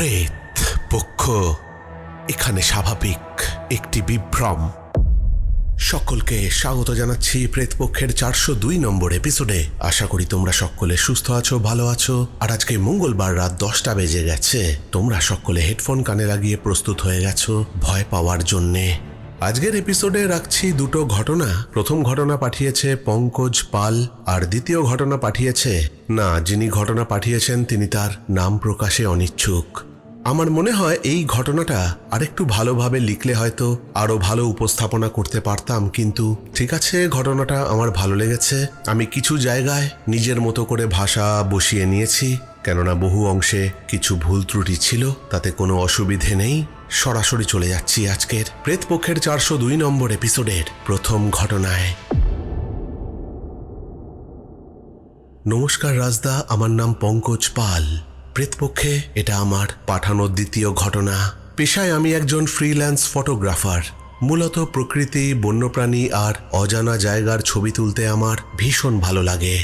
প্রেত পক্ষ এখানে স্বাভাবিক একটি বিভ্রম। সকলকে স্বাগত জানাচ্ছি প্রেত পক্ষের 402 নম্বর এপিসোডে। আশা করি তোমরা সকলে সুস্থ আছো, ভালো আছো। আর আজকে মঙ্গলবার রাত 10টা বেজে গেছে। তোমরা সকলে হেডফোন কানে লাগিয়ে প্রস্তুত হয়ে গেছো ভয় পাওয়ার জন্যে। আজকের এপিসোডে রাখছি দুটো ঘটনা। প্রথম ঘটনা পাঠিয়েছে পঙ্কজ পাল, আর দ্বিতীয় ঘটনা পাঠিয়েছে যিনি ঘটনা পাঠিয়েছেন তিনি তার নাম প্রকাশে অনিচ্ছুক। আমার মনে হয় এই ঘটনাটা আরেকটু ভালোভাবে লিখলে হয়তো আরো ভালো উপস্থাপনা করতে পারতাম, কিন্তু ঠিক আছে, ঘটনাটা আমার ভালো লেগেছে। আমি কিছু জায়গায় নিজের মতো করে ভাষা বসিয়ে নিয়েছি, কেননা বহু অংশে কিছু ভুল ত্রুটি ছিল। তাতে কোনো অসুবিধে নেই। সরাসরি চলে যাচ্ছি আজকের প্রেতপক্ষের 402 নম্বর এপিসোডের প্রথম ঘটনায়। নমস্কার রাজদা, আমার নাম পঙ্কজ পাল। প্রেতপক্ষে এটা আমার পাঠানো দ্বিতীয় ঘটনা। পেশায় আমি একজন ফ্রিল্যান্স ফটোগ্রাফার। মূলত প্রকৃতি, বন্যপ্রাণী আর অজানা জায়গার ছবি তুলতে আমার ভীষণ ভালো লাগে।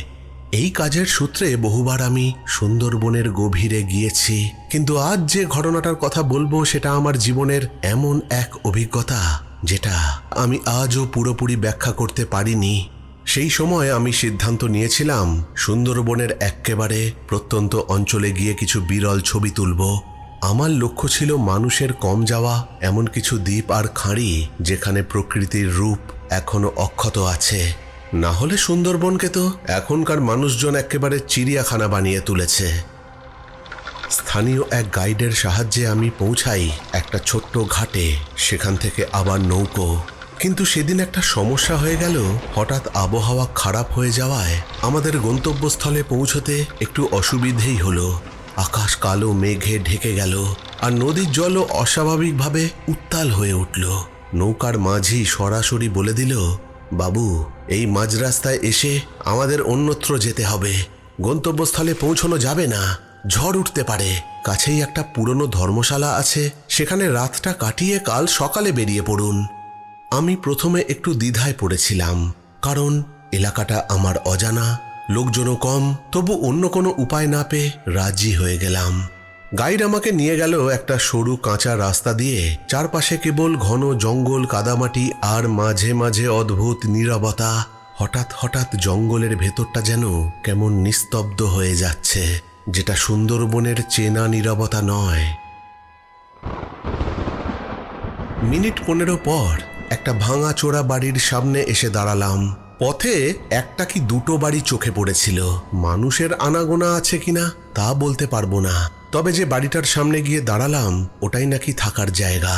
এই কাজের সূত্রে বহুবার আমি সুন্দরবনের গভীরে গিয়েছি, কিন্তু আজ যে ঘটনাটার কথা বলবো সেটা আমার জীবনের এমন এক অভিজ্ঞতা যেটা আমি আজও পুরোপুরি ব্যাখ্যা করতে পারিনি। সেই সময় আমি সিদ্ধান্ত নিয়েছিলাম সুন্দরবনের একেবারে প্রত্যন্ত অঞ্চলে গিয়ে কিছু বিরল ছবি তুলব। আমার লক্ষ্য ছিল মানুষের কম যাওয়া এমন কিছু দ্বীপ আর খাঁড়ি যেখানে প্রকৃতির রূপ এখনো অক্ষত আছে। না হলে সুন্দরবনকে তো এখনকার মানুষজন একেবারে চিড়িয়াখানা বানিয়ে তুলেছে। স্থানীয় এক গাইডের সাহায্যে আমি পৌঁছাই একটা ছোট্ট ঘাটে, সেখান থেকে আবার নৌকো। কিন্তু সেদিন একটা সমস্যা হয়ে গেল। হঠাৎ আবহাওয়া খারাপ হয়ে যাওয়ায় আমাদের গন্তব্যস্থলে পৌঁছতে একটু অসুবিধেই হলো। আকাশ কালো মেঘে ঢেকে গেল, আর নদীর জলও অস্বাভাবিকভাবে উত্তাল হয়ে উঠল। নৌকার মাঝি সরাসরি বলে দিল, বাবু, এই মাঝ রাস্তায় এসে আমাদের অন্যত্র যেতে হবে। গন্তব্যস্থলে পৌঁছানো যাবে না, ঝড় উঠতে পারে। কাছেই একটা পুরনো ধর্মশালা আছে, সেখানে রাতটা কাটিয়ে কাল সকালে বেরিয়ে পড়ুন। আমি প্রথমে একটু দ্বিধায় পড়েছিলাম, কারণ এলাকাটা আমার অজানা, লোকজনও কম। তবু অন্য কোনো উপায় না পেয়ে রাজি হয়ে গেলাম। গাইড আমাকে নিয়ে গেল একটা সরু কাঁচা রাস্তা দিয়ে। চারপাশে কেবল ঘন জঙ্গল, কাদামাটি আর মাঝে মাঝে অদ্ভুত নীরবতা। হঠাৎ হঠাৎ জঙ্গলের ভেতরটা যেন কেমন নিস্তব্ধ হয়ে যাচ্ছে, যেটা সুন্দরবনের চেনা নীরবতা নয়। মিনিট 15 পর একটা ভাঙাচোরা বাড়ির সামনে এসে দাঁড়ালাম। পথে একটা কি দুটো বাড়ি চোখে পড়েছিল। মানুষের আনাগোনা আছে কিনা তা বলতে পারবো না, তবে যে বাড়িটার সামনে গিয়ে দাঁড়ালাম ওটাই নাকি থাকার জায়গা।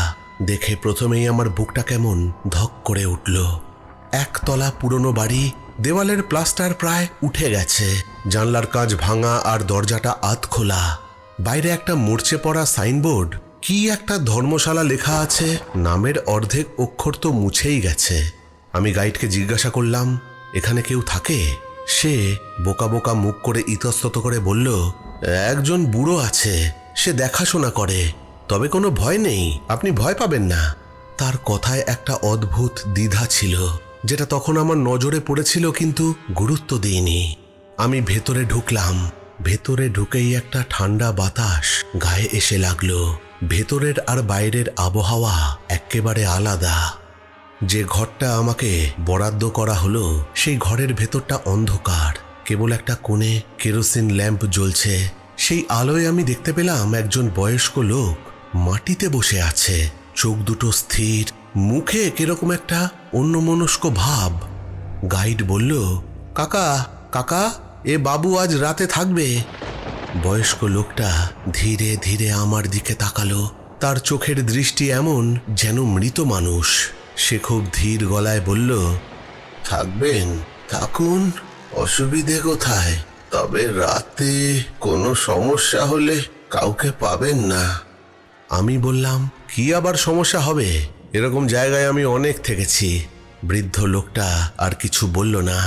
দেখে প্রথমেই আমার বুকটা কেমন ধক করে উঠল। একতলা পুরনো বাড়ি, দেওয়ালের প্লাস্টার প্রায় উঠে গেছে, জানলার কাঁচ ভাঙা আর দরজাটা আধ খোলা। বাইরে একটা মরচে পড়া সাইনবোর্ড, কি একটা ধর্মশালা লেখা আছে, নামের অর্ধেক অক্ষর তো মুছেই গেছে। আমি গাইডকে জিজ্ঞাসা করলাম, এখানে কেউ থাকে? সে বোকা বোকা মুখ করে ইতস্তত করে বলল, একজন বুড়ো আছে, সে দেখাশোনা করে, তবে কোনো ভয় নেই, আপনি ভয় পাবেন না। তার কথায় একটা অদ্ভুত দ্বিধা ছিল, যেটা তখন আমার নজরে পড়েছিল, কিন্তু গুরুত্ব দিইনি। আমি ভেতরে ঢুকলাম। ভেতরে ঢুকেই একটা ঠান্ডা বাতাস গায়ে এসে লাগলো। ভেতরের আর বাইরের আবহাওয়া একেবারে আলাদা। যে ঘরটা আমাকে বরাদ্দ করা হলো সেই ঘরের ভেতরটা অন্ধকার, কেবল একটা কোণে কেরোসিন ল্যাম্প জ্বলছে। সেই আলোয় আমি দেখতে পেলাম একজন বয়স্ক লোক মাটিতে বসে আছে, চোখ দুটো স্থির, মুখে কিরকম একটা অন্যমনস্ক ভাব। গাইড বলল, কাকা কাকা, এ বাবু আজ রাতে থাকবে। বয়স্ক লোকটা ধীরে ধীরে আমার দিকে তাকালো। তার চোখের দৃষ্টি এমন যেন মৃত মানুষ। সে খুব ধীর গলায় বলল, থাকবেন, থাকুন, অসুবিধে কোথায়? তবে রাতে কোনো সমস্যা হলে কাউকে পাবেন না। আমি বললাম, কি আবার সমস্যা হবে? এরকম জায়গায় আমি অনেক থেকেছি। বৃদ্ধ লোকটা আর কিছু বলল না,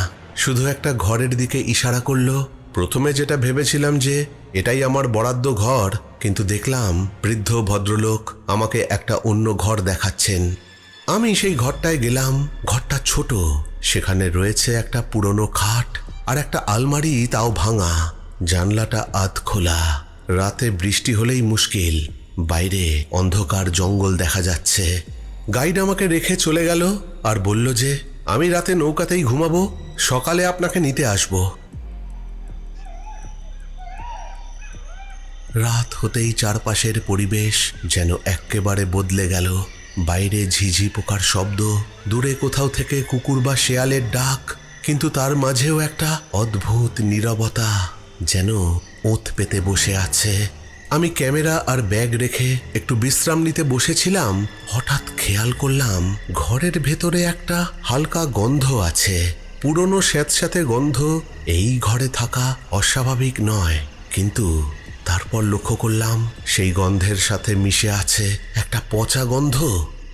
শুধু একটা ঘরের দিকে ইশারা করলো। প্রথমে যেটা ভেবেছিলাম যে এটাই আমার বরাদ্দ ঘর, কিন্তু দেখলাম বৃদ্ধ ভদ্রলোক আমাকে একটা অন্য ঘর দেখাচ্ছেন। আমি সেই ঘরটায় গেলাম। ঘরটা ছোট, সেখানে রয়েছে একটা পুরনো খাট আর একটা আলমারি, তাও ভাঙা। জানলাটা আধ খোলা। রাতে বৃষ্টি হলেই মুশকিল। বাইরে অন্ধকার জঙ্গল দেখা যাচ্ছে। গাইড আমাকে রেখে চলে গেল আর বলল যে আমি রাতে নৌকাতেই ঘুমাবো, সকালে আপনাকে নিতে আসব। রাত হতেই চারপাশের পরিবেশ যেন এক্কেবারে বদলে গেল। বাইরে ঝিঝি পোকার শব্দ, দূরে কোথাও থেকে কুকুর বা শেয়ালের ডাক, কিন্তু তার মাঝেও একটা অদ্ভুত নীরবতা, যেন ওত পেতে বসে আছে। আমি ক্যামেরা আর ব্যাগ রেখে একটু বিশ্রাম নিতে বসেছিলাম, হঠাৎ খেয়াল করলাম ঘরের ভেতরে একটা হালকা গন্ধ আছে। পুরনো স্যাঁতস্যাঁতে গন্ধ। এই ঘরে থাকা অস্বাভাবিক নয়, কিন্তু তারপর লক্ষ্য করলাম সেই গন্ধের সাথে মিশে আছে একটা পচা গন্ধ।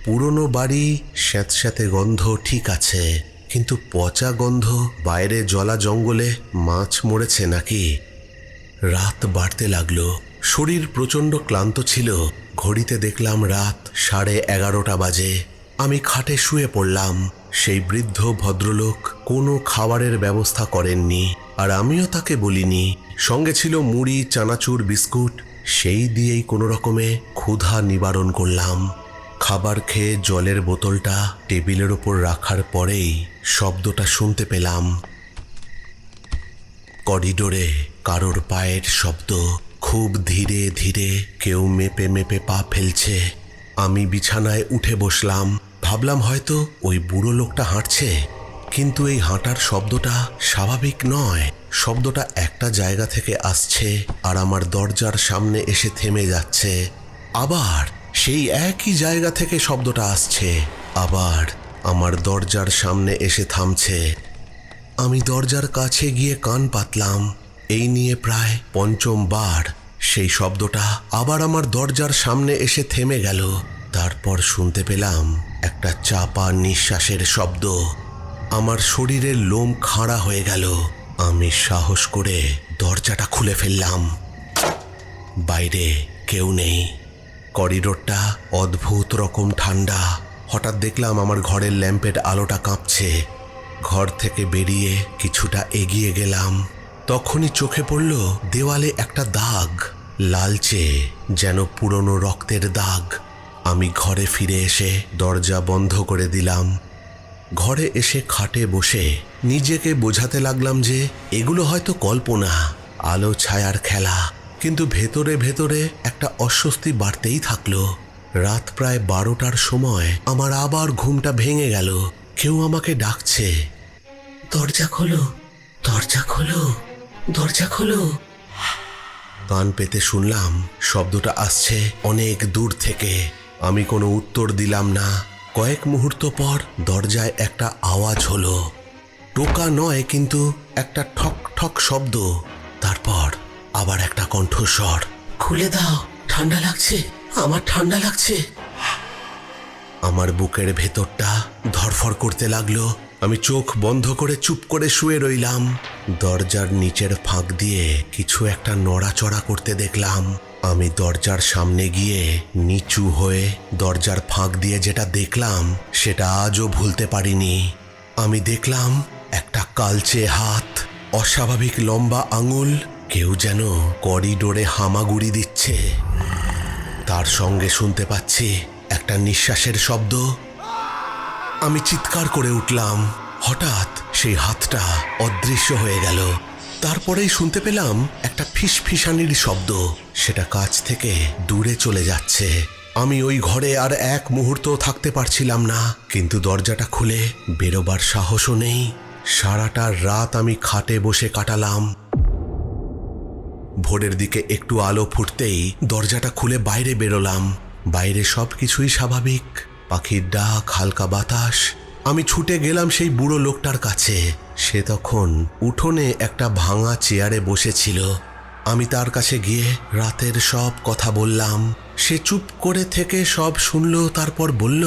পুরনো বাড়ি, স্যাঁতস্যাঁতে গন্ধ ঠিক আছে, কিন্তু পচা গন্ধ। বাইরে জলা জঙ্গলে মাছ মরেছে নাকি? রাত বাড়তে লাগলো। শরীর প্রচণ্ড ক্লান্ত ছিল। ঘড়িতে দেখলাম রাত 11:30 বাজে। আমি খাটে শুয়ে পড়লাম। সেই বৃদ্ধ ভদ্রলোক কোনো খাবারের ব্যবস্থা করেননি, আর আমিও তাকে বলিনি। সঙ্গে ছিল মুড়ি, চানাচুর, বিস্কুট। সেই দিয়েই কোনো রকমে ক্ষুধা নিবারণ করলাম। খাবার খেয়ে জলের বোতলটা টেবিলের ওপর রাখার পরেই শব্দটা শুনতে পেলাম। করিডোরে কারোর পায়ের শব্দ, খুব ধীরে ধীরে। কেউ মেপে মেপে পা ফেলছে। আমি বিছানায় উঠে বসলাম। ভাবলাম হয়তো ওই বুড়ো লোকটা হাঁটছে, কিন্তু এই হাঁটার শব্দটা স্বাভাবিক নয়। শব্দটা একটা জায়গা থেকে আসছে আর আমার দরজার সামনে এসে থেমে যাচ্ছে। আবার সেই একই জায়গা থেকে শব্দটা আসছে, আবার আমার দরজার সামনে এসে থামছে। আমি দরজার কাছে গিয়ে কান পাতলাম। এই নিয়ে প্রায় 5ম বার সেই শব্দটা আবার আমার দরজার সামনে এসে থেমে গেল। তারপর শুনতে পেলাম একটা চাপা নিঃশ্বাসের শব্দ। আমার শরীরের লোম খাড়া হয়ে গেল। আমি সাহস করে দরজাটা খুলে ফেললাম। বাইরে কেউ নেই। করিডোরটা অদ্ভুত রকম ঠান্ডা। হঠাৎ দেখলাম আমার ঘরের ল্যাম্পের আলোটা কাঁপছে। ঘর থেকে বেরিয়ে কিছুটা এগিয়ে গেলাম। তখনই চোখে পড়ল দেওয়ালে একটা দাগ, লালচে, যেন পুরনো রক্তের দাগ। আমি ঘরে ফিরে এসে দরজা বন্ধ করে দিলাম। ঘরে এসে খাটে বসে নিজেকে বোঝাতে লাগলাম যে এগুলো হয়তো কল্পনা, আলো ছায়ার খেলা। কিন্তু ভেতরে ভেতরে একটা অস্বস্তি বাড়তেই থাকলো। রাত প্রায় 12টার সময় আমার আবার ঘুমটা ভেঙে গেল। কেউ আমাকে ডাকছে, দরজা খোলো, দরজা খোলো, দরজা খোলো। কান পেতে শুনলাম শব্দটা আসছে অনেক দূর থেকে। আমি কোনো উত্তর দিলাম না। কয়েক মুহূর্ত পর দরজায় একটা আওয়াজ হলো। টোকা নয়, কিন্তু একটা ঠক ঠক শব্দ। তারপর আবার একটা কণ্ঠস্বর, খুলে দাও, ঠান্ডা লাগছে, আমার ঠান্ডা লাগছে। আমার বুকের ভেতরটা ধরফর করতে লাগলো। আমি চোখ বন্ধ করে চুপ করে শুয়ে রইলাম। দরজার নিচের ফাঁক দিয়ে কিছু একটা নড়াচড়া করতে দেখলাম। আমি দরজার সামনে গিয়ে নিচু হয়ে দরজার ফাঁক দিয়ে যেটা দেখলাম সেটা আজও ভুলতে পারিনি। আমি দেখলাম একটা কালচে হাত, অস্বাভাবিক লম্বা আঙুল। কেউ যেন করিডোরে হামাগুড়ি দিচ্ছে। তার সঙ্গে শুনতে পাচ্ছি একটা নিঃশ্বাসের শব্দ। আমি চিৎকার করে উঠলাম। হঠাৎ সেই হাতটা অদৃশ্য হয়ে গেল। তারপরেই শুনতে পেলাম একটা ফিসফিসানির শব্দ। সেটা কাছ থেকে দূরে চলে যাচ্ছে। আমি ওই ঘরে আর এক মুহূর্ত থাকতে পারছিলাম না, কিন্তু দরজাটা খুলে বেরোবার সাহসও নেই। সারাটা রাত আমি খাটে বসে কাটালাম। ভোরের দিকে একটু আলো ফুটতেই দরজাটা খুলে বাইরে বেরোলাম। বাইরে সবকিছুই স্বাভাবিক, পাখির ডাক, হালকা বাতাস। আমি ছুটে গেলাম সেই বুড়ো লোকটার কাছে। সে তখন উঠোনে একটা ভাঙা চেয়ারে বসেছিল। আমি তার কাছে গিয়ে রাতের সব কথা বললাম। সে চুপ করে থেকে সব শুনল। তারপর বলল,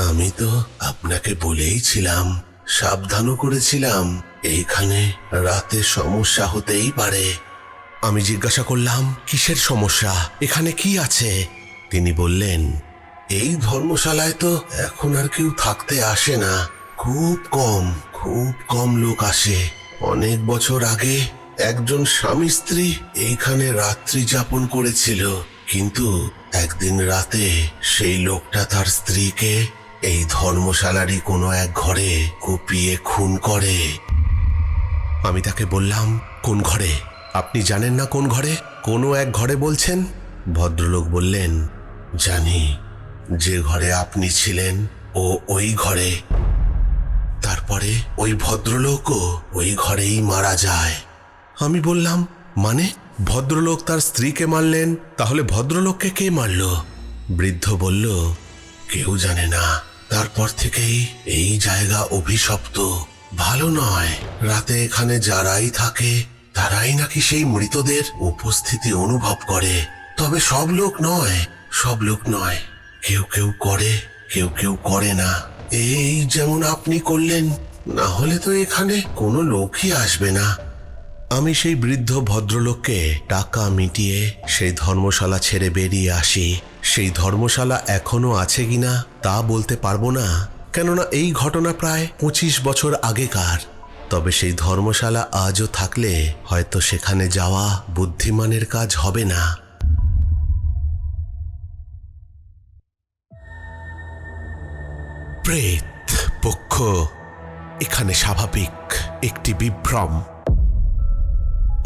আমি তো আপনাকে বলেইছিলাম, সাবধানও করেছিলাম, এইখানে রাতে সমস্যা হতেই পারে। আমি জিজ্ঞাসা করলাম, কিসের সমস্যা, এখানে কি আছে? তিনি বললেন, এই ধর্মশালায় তো এখন আর কেউ থাকতে আসে না। খুব কম লোক আসে। অনেক বছর আগে একজন স্বামী স্ত্রী এইখানে রাত্রি যাপন করেছিল, কিন্তু একদিন রাতে সেই লোকটা তার স্ত্রীকে এই ধর্মশালারই কোনো এক ঘরে কুপিয়ে খুন করে। আমি তাকে বললাম, কোন ঘরে? আপনি জানেন না কোন ঘরে? কোনো এক ঘরে বলছেন। ভদ্রলোক বললেন, জানি, যে ঘরে আপনি ছিলেন ও ওই ঘরে। তারপরে ওই ভদ্রলোকও ওই ঘরেই মারা যায়। আমি বললাম, মানে? ভদ্রলোক তার স্ত্রীকে মারলেন, তাহলে ভদ্রলোককে কে মারল? বৃদ্ধ বলল, কেউ জানে না। তারপর থেকেই এই জায়গা অভিশপ্ত, ভালো নয়। রাতে এখানে যারাই থাকে তারাই নাকি সেই মৃতদের উপস্থিতি অনুভব করে। তবে সব লোক নয়, সব লোক নয়। কেউ কেউ করে, কেউ কেউ করে না। এই যেমন আপনি করলেন, না হলে তো এখানে কোনো লোকই আসবে না। আমি সেই বৃদ্ধ ভদ্রলোককে টাকা মিটিয়ে সেই ধর্মশালা ছেড়ে বেরিয়ে আসি। সেই ধর্মশালা এখনো আছে কিনা তা বলতে পারবো না, কেননা এই ঘটনা প্রায় 25 বছর আগেকার। তবে সেই ধর্মশালা আজও থাকলে হয়তো সেখানে যাওয়া বুদ্ধিমানের কাজ হবে না। প্রেত পক্ষ এখানে স্বাভাবিক একটি বিভ্রম।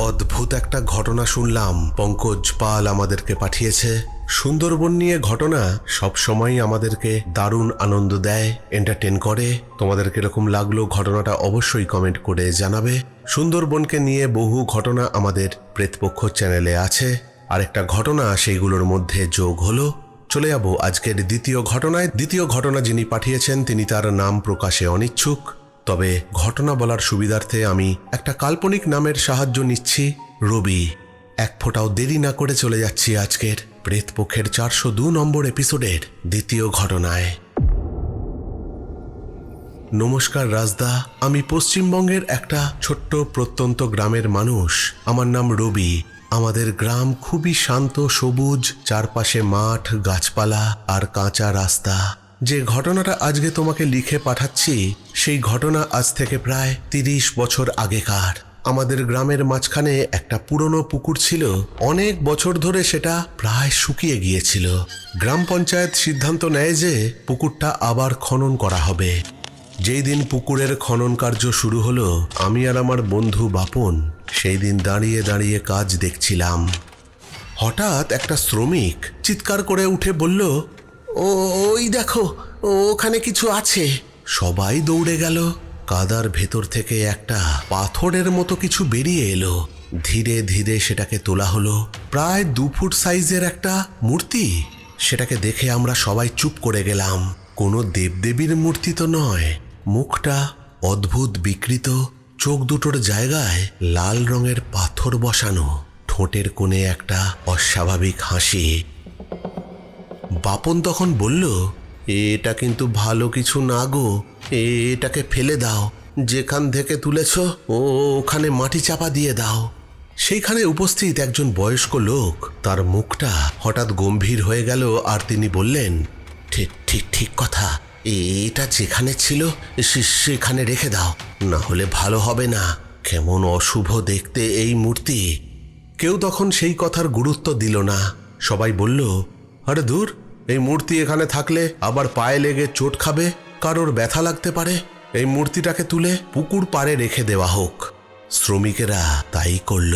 অদ্ভুত একটা ঘটনা শুনলাম, পঙ্কজ পাল আমাদেরকে পাঠিয়েছে। সুন্দরবন নিয়ে ঘটনা সবসময় আমাদেরকে দারুণ আনন্দ দেয়, এন্টারটেন করে। তোমাদের কিরকম লাগলো ঘটনাটা অবশ্যই কমেন্ট করে জানাবে। সুন্দরবনকে নিয়ে বহু ঘটনা আমাদের প্রেতপক্ষ চ্যানেলে আছে। আরেকটা ঘটনা সেইগুলোর মধ্যে যোগ হলো। চলে যাব আজকের দ্বিতীয় ঘটনায়। দ্বিতীয় ঘটনা যিনি পাঠিয়েছেন তিনি তার নাম প্রকাশে অনিচ্ছুক, তবে ঘটনা বলার সুবিধার্থে আমি একটা কাল্পনিক নামের সাহায্য নিচ্ছি, রবি। এক ফোঁটাও দেরি না করে চলে যাচ্ছি আজকের প্রেতপক্ষের 402 নম্বর এপিসোডের দ্বিতীয় ঘটনায়। নমস্কার রাজদা, আমি পশ্চিমবঙ্গের একটা ছোট্ট প্রত্যন্ত গ্রামের মানুষ। আমার নাম রবি। আমাদের গ্রাম খুবই শান্ত, সবুজ, চারপাশে মাঠ, গাছপালা আর কাঁচা রাস্তা। যে ঘটনাটা আজকে তোমাকে লিখে পাঠাচ্ছি সেই ঘটনা আজ থেকে প্রায় 30 বছর আগেকার। আমাদের গ্রামের মাঝখানে একটা পুরনো পুকুর ছিল। অনেক বছর ধরে সেটা প্রায় শুকিয়ে গিয়েছিল। গ্রাম পঞ্চায়েত সিদ্ধান্ত নেয় যে পুকুরটা আবার খনন করা হবে। যেই দিন পুকুরের খনন কার্য শুরু হলো, আমি আর আমার বন্ধু বাপন সেই দিন দাঁড়িয়ে দাঁড়িয়ে কাজ দেখছিলাম। হঠাৎ একটা শ্রমিক চিৎকার করে উঠে বলল, ওই দেখো, ওখানে কিছু আছে। সবাই দৌড়ে গেল। কাদার ভেতর থেকে একটা পাথরের মতো কিছু বেরিয়ে এলো। ধীরে ধীরে সেটাকে তোলা হলো। প্রায় 2 ফুট সাইজের একটা মূর্তি। সেটাকে দেখে আমরা সবাই চুপ করে গেলাম। কোনো দেবদেবীর মূর্তি তো নয়। মুখটা অদ্ভুত বিকৃত, চোখ দুটোর জায়গায় লাল রঙের পাথর বসানো, ঠোঁটের কোণে একটা অস্বাভাবিক হাসি। বাপন তখন বলল, এটা কিন্তু ভালো কিছু না গো, এটাকে ফেলে দাও। যেখান থেকে তুলেছ ওখানে মাটি চাপা দিয়ে দাও। সেইখানে উপস্থিত একজন বয়স্ক লোক, তার মুখটা হঠাৎ গম্ভীর হয়ে গেল আর তিনি বললেন, ঠিক ঠিক ঠিক কথা, এটা যেখানে ছিল সেখানে রেখে দাও, না হলে ভালো হবে না। কেমন অশুভ দেখতে এই মূর্তি। কেউ তখন সেই কথার গুরুত্ব দিল না। সবাই বলল, আরে দূর, এই মূর্তি এখানে থাকলে আবার পায়ে লেগে চোট খাবে, কারোর ব্যথা লাগতে পারে। এই মূর্তিটাকে তুলে পুকুর পাড়ে রেখে দেওয়া হোক। শ্রমিকেরা তাই করল।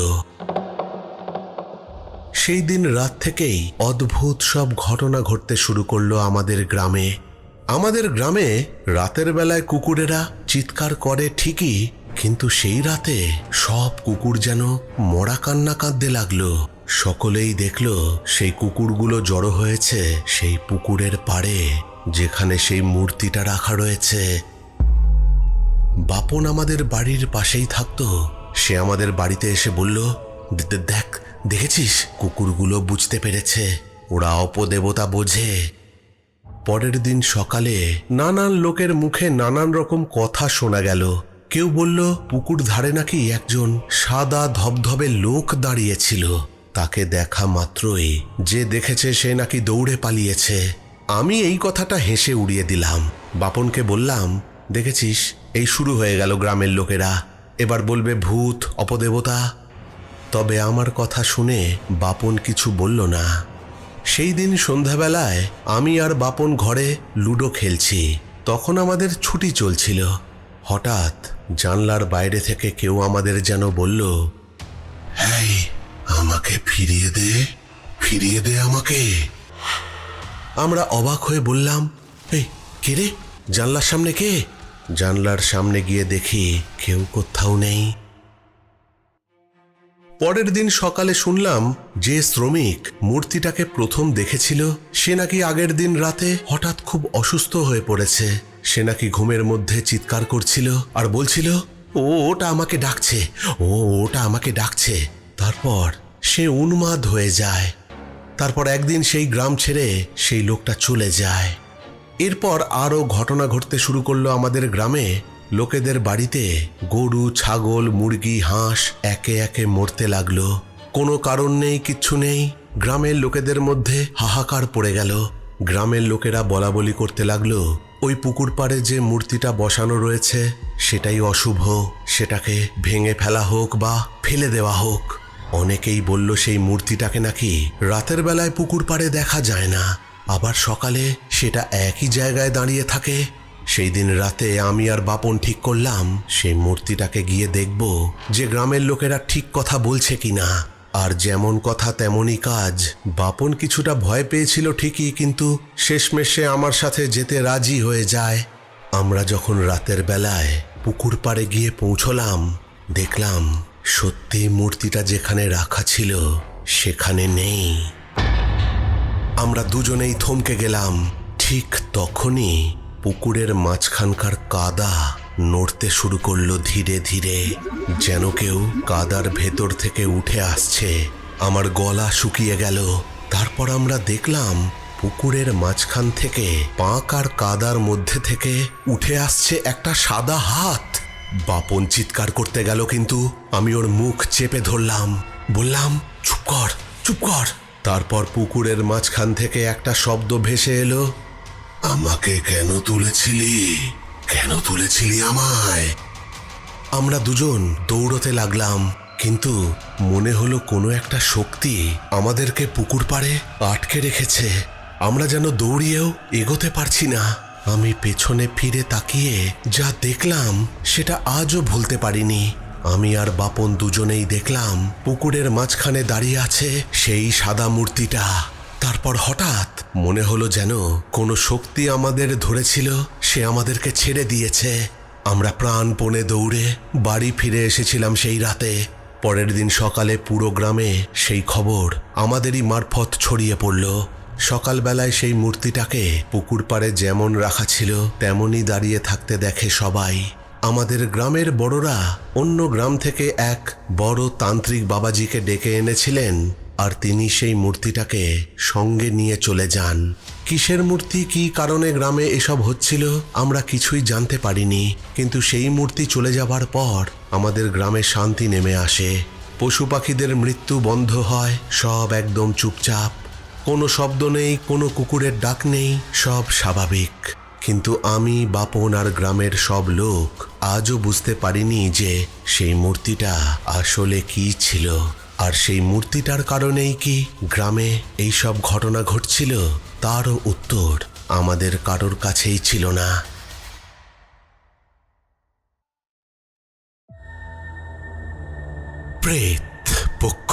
সেই দিন রাত থেকেই অদ্ভুত সব ঘটনা ঘটতে শুরু করলো আমাদের গ্রামে। আমাদের গ্রামে রাতের বেলায় কুকুরেরা চিৎকার করে ঠিকই, কিন্তু সেই রাতে সব কুকুর যেন মরা কান্না কাঁদতে লাগলো। সকলেই দেখলো সেই কুকুরগুলো জড়ো হয়েছে সেই পুকুরের পাড়ে, যেখানে সেই মূর্তিটা রাখা রয়েছে। বাপন আমাদের বাড়ির পাশেই থাকতো। সে আমাদের বাড়িতে এসে বলল, দেখ, দেখেছিস, কুকুরগুলো বুঝতে পেরেছে, ওরা অপদেবতা বোঝে। পরের দিন সকালে নানান লোকের মুখে নানান রকম কথা শোনা গেল। কেউ বলল পুকুর ধারে নাকি একজন সাদা ধবধবে লোক দাঁড়িয়েছিল। তাকে দেখা মাত্রই যে দেখেছে সে নাকি দৌড়ে পালিয়েছে। আমি এই কথাটা হেসে উড়িয়ে দিলাম। বাপনকে বললাম, দেখেছিস, এই শুরু হয়ে গেল গ্রামের লোকেরা। এবার বলবে ভূত, অপদেবতা। তবে আমার কথা শুনে বাপন কিছু বলল না। সেই দিন সন্ধ্যাবেলায় আমি আর বাপন ঘরে লুডো খেলছি। তখন আমাদের ছুটি চলছিল। হঠাৎ জানলার বাইরে থেকে কেউ আমাদের যেন বলল, এই আমাকে ফিরিয়ে দে আমাকে। আমরা অবাক হয়ে বললাম, এই কে রে, জানলার সামনে কে? জানলার সামনে গিয়ে দেখি কেউ কোথাও নেই। পরের দিন সকালে শুনলাম যে শ্রমিক মূর্তিটাকে প্রথম দেখেছিল সে নাকি আগের দিন রাতে হঠাৎ খুব অসুস্থ হয়ে পড়েছে। সে নাকি ঘুমের মধ্যে চিৎকার করছিল আর বলছিল, ওটা আমাকে ডাকছে, ওটা আমাকে ডাকছে। তারপর সে উন্মাদ হয়ে যায়। তারপর একদিন সেই গ্রাম ছেড়ে সেই লোকটা চলে যায়। এরপর আরও ঘটনা ঘটতে শুরু করলো আমাদের গ্রামে। লোকেদের বাড়িতে গরু, ছাগল, মুরগি, হাঁস একে একে মরতে লাগলো। কোনো কারণ নেই, কিচ্ছু নেই। গ্রামের লোকেদের মধ্যে হাহাকার পড়ে গেল। গ্রামের লোকেরা বলা বলি করতে লাগলো, ওই পুকুর পাড়ে যে মূর্তিটা বসানো রয়েছে সেটাই অশুভ, সেটাকে ভেঙে ফেলা হোক বা ফেলে দেওয়া হোক। অনেকেই বলল সেই মূর্তিটাকে নাকি রাতের বেলায় পুকুর পাড়ে দেখা যায় না, আবার সকালে সেটা একই জায়গায় দাঁড়িয়ে থাকে। সেই দিন রাতে আমি আর বাপন ঠিক করলাম সেই মূর্তিটাকে গিয়ে দেখব যে গ্রামের লোকেরা ঠিক কথা বলছে কিনা। আর যেমন কথা তেমনই কাজ। বাপন কিছুটা ভয় পেয়েছিল ঠিকই, কিন্তু শেষমেশে আমার সাথে যেতে রাজি হয়ে যায়। আমরা যখন রাতের বেলায় পুকুর পাড়ে গিয়ে পৌঁছলাম, দেখলাম সত্যি মূর্তিটা যেখানে রাখা ছিল সেখানে নেই। আমরা দুজনেই থমকে গেলাম। ঠিক তখনই পুকুরের মাঝখানকার কাদা নড়তে শুরু করলো ধীরে ধীরে, যেন কেউ কাদার ভেতর থেকে উঠে আসছে। আমার গলা শুকিয়ে গেল। তারপর আমরা দেখলাম পুকুরের মাঝখান থেকে পাঁক আর কাদার মধ্যে থেকে উঠে আসছে একটা সাদা হাত। বাপন চিৎকার করতে গেল, কিন্তু আমি ওর মুখ চেপে ধরলাম, বললাম, চুপ কর, চুপ কর। তারপর পুকুরের মাঝখান থেকে একটা শব্দ ভেসে এলো, আমাকে কেন তুলেছিলি আমায়? আমরা দুজন দৌড়তে লাগলাম, কিন্তু মনে হলো কোনো একটা শক্তি আমাদেরকে পুকুর পাড়ে আটকে রেখেছে। আমরা যেন দৌড়িয়েও এগোতে পারছি না। আমি পেছনে ফিরে তাকিয়ে যা দেখলাম সেটা আজও ভুলতে পারিনি। আমি আর বাপন দুজনেই দেখলাম পুকুরের মাঝখানে দাঁড়িয়ে আছে সেই সাদা মূর্তিটা। তারপর হঠাৎ মনে হলো যেন কোনো শক্তি আমাদের ধরেছিল, সে আমাদেরকে ছেড়ে দিয়েছে। আমরা প্রাণপণে দৌড়ে বাড়ি ফিরে এসেছিলাম সেই রাতে। পরের দিন সকালে পুরো গ্রামে সেই খবর আমাদেরই মারফত ছড়িয়ে পড়ল। সকালবেলায় সেই মূর্তিটাকে পুকুর পাড়ে যেমন রাখা ছিল তেমনই দাঁড়িয়ে থাকতে দেখে সবাই। আমাদের গ্রামের বড়রা অন্য গ্রাম থেকে এক বড় তান্ত্রিক বাবাজিকে ডেকে এনেছিলেন, আর তিনি সেই মূর্তিটাকে সঙ্গে নিয়ে চলে যান। কিসের মূর্তি, কি কারণে গ্রামে এসব হচ্ছিল আমরা কিছুই জানতে পারিনি, কিন্তু সেই মূর্তি চলে যাবার পর আমাদের গ্রামে শান্তি নেমে আসে। পশু পাখিদের মৃত্যু বন্ধ হয়, সব একদম চুপচাপ, কোনো শব্দ নেই, কোনো কুকুরের ডাক নেই, সব স্বাভাবিক। কিন্তু আমি, বাপন আর গ্রামের সব লোক আজও বুঝতে পারিনি যে সেই মূর্তিটা আসলে কি ছিল, আর সেই মূর্তিটার কারণেই কি গ্রামে এই সব ঘটনা ঘটছিল তারও উত্তর আমাদের কারোর কাছেই ছিল না। প্রেত পক্ষ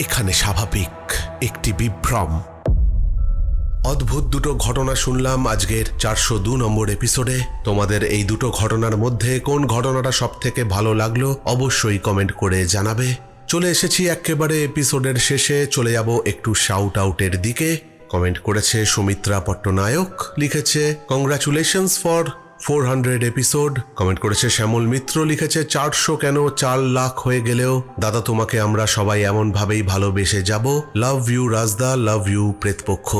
এখানে স্বাভাবিক একটি বিভ্রম। অদ্ভুত দুটো ঘটনা শুনলাম আজকের 402 নম্বর এপিসোডে। তোমাদের এই দুটো ঘটনার মধ্যে কোন ঘটনাটা সব থেকে ভালো লাগলো অবশ্যই কমেন্ট করে জানাবে। চলে এসেছি একেবারে এপিসোডের শেষে, চলে যাব একটু শাউট আউটের দিকে। কমেন্ট করেছে সুমিত্রা পট্টনায়ক, লিখেছে কংগ্রাচুলেশনস ফর 400 এপিসোড। কমেন্ট করেছে শ্যামল মিত্র, লিখেছে 400 কেন, 4 লাখ হয়ে গেলেও দাদা তোমাকে আমরা সবাই এমন ভাবেই ভালোবেসে যাব। লাভ ইউ রাজদা, লাভ ইউ প্রেতপক্ষ।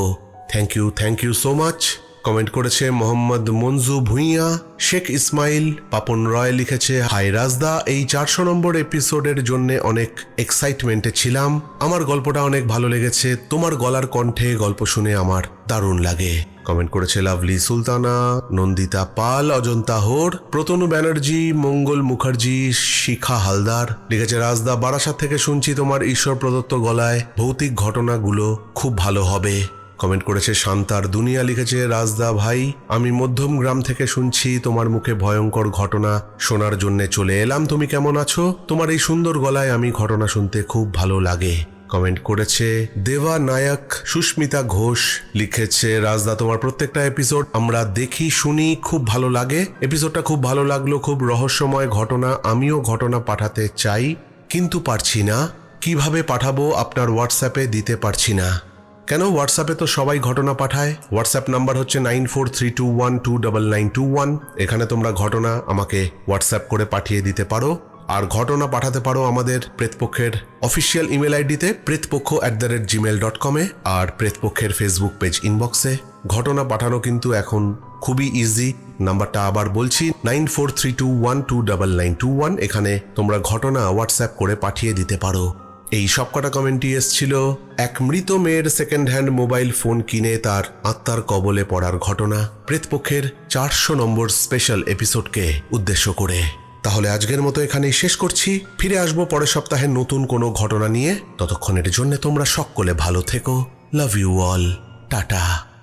Thank you so much. Comment করেছে মোহাম্মদ মঞ্জু ভুঁইয়া। শেখ ইসমাইল পাপন রয় লিখেছে, হাই রাজদা, এই 400 নম্বর এপিসোডের জন্য অনেক এক্সাইটমেন্টে ছিলাম। আমার গল্পটা অনেক ভালো লেগেছে। তোমার গলার কণ্ঠে গল্প শুনে আমার দারুণ লাগে। কমেন্ট করেছে লাভলি সুলতানা, নন্দিতা পাল, অজন্তা হোর, প্রতনু ব্যানার্জি, মঙ্গল মুখার্জি, শিখা হালদার লিখেছে, রাজদা বারাসাত থেকে শুনছি তোমার ঈশ্বর প্রদত্ত গলায় ভৌতিক ঘটনাগুলো খুব ভালো হবে। কমেন্ট করেছে শান্তার দুনিয়া, লিখেছে, রাজদা ভাই, আমি মধ্যম গ্রাম থেকে শুনছি তোমার মুখে ভয়ঙ্কর ঘটনা শোনার জন্য চলে এলাম। তুমি কেমন আছো? তোমার এই সুন্দর গলায় আমি ঘটনা শুনতে খুব ভালো লাগে। কমেন্ট করেছে দেবা নায়ক। সুস্মিতা ঘোষ লিখেছে, রাজদা তোমার প্রত্যেকটা এপিসোড আমরা দেখি শুনি, খুব ভালো লাগে। এপিসোডটা খুব ভালো লাগলো, খুব রহস্যময় ঘটনা। আমিও ঘটনা পাঠাতে চাই কিন্তু পারছি না। কিভাবে পাঠাবো? আপনার হোয়াটসঅ্যাপে দিতে পারছি না। কেন? হোয়াটসঅ্যাপে তো সবাই ঘটনা পাঠায়। হোয়াটসঅ্যাপ নাম্বার হচ্ছে 9432129921। এখানে তোমরা ঘটনা আমাকে হোয়াটসঅ্যাপ করে পাঠিয়ে দিতে পারো। আর ঘটনা পাঠাতে পারো আমাদের প্রেতপক্ষের অফিসিয়াল ইমেল আইডিতে pretpokho@gmail.com আর প্রেতপক্ষের ফেসবুক পেজ ইনবক্সে। ঘটনা পাঠানো কিন্তু এখন খুবই ইজি। নাম্বারটা আবার বলছি, 9432129921। এখানে তোমরা ঘটনা হোয়াটসঅ্যাপ করে পাঠিয়ে দিতে পারো। এই সবকটা কমেন্টই এসেছিল এক মৃত মেয়ের সেকেন্ড হ্যান্ড মোবাইল ফোন কিনে তার আত্মার কবলে পড়ার ঘটনা, প্রেতপক্ষের 400 নম্বর স্পেশাল এপিসোডকে উদ্দেশ্য করে। তাহলে আজকের মতো এখানেই শেষ করছি। ফিরে আসবো পরের সপ্তাহে নতুন কোনো ঘটনা নিয়ে। ততক্ষণের জন্য তোমরা সকলে ভালো থেকো। Love you all. টাটা।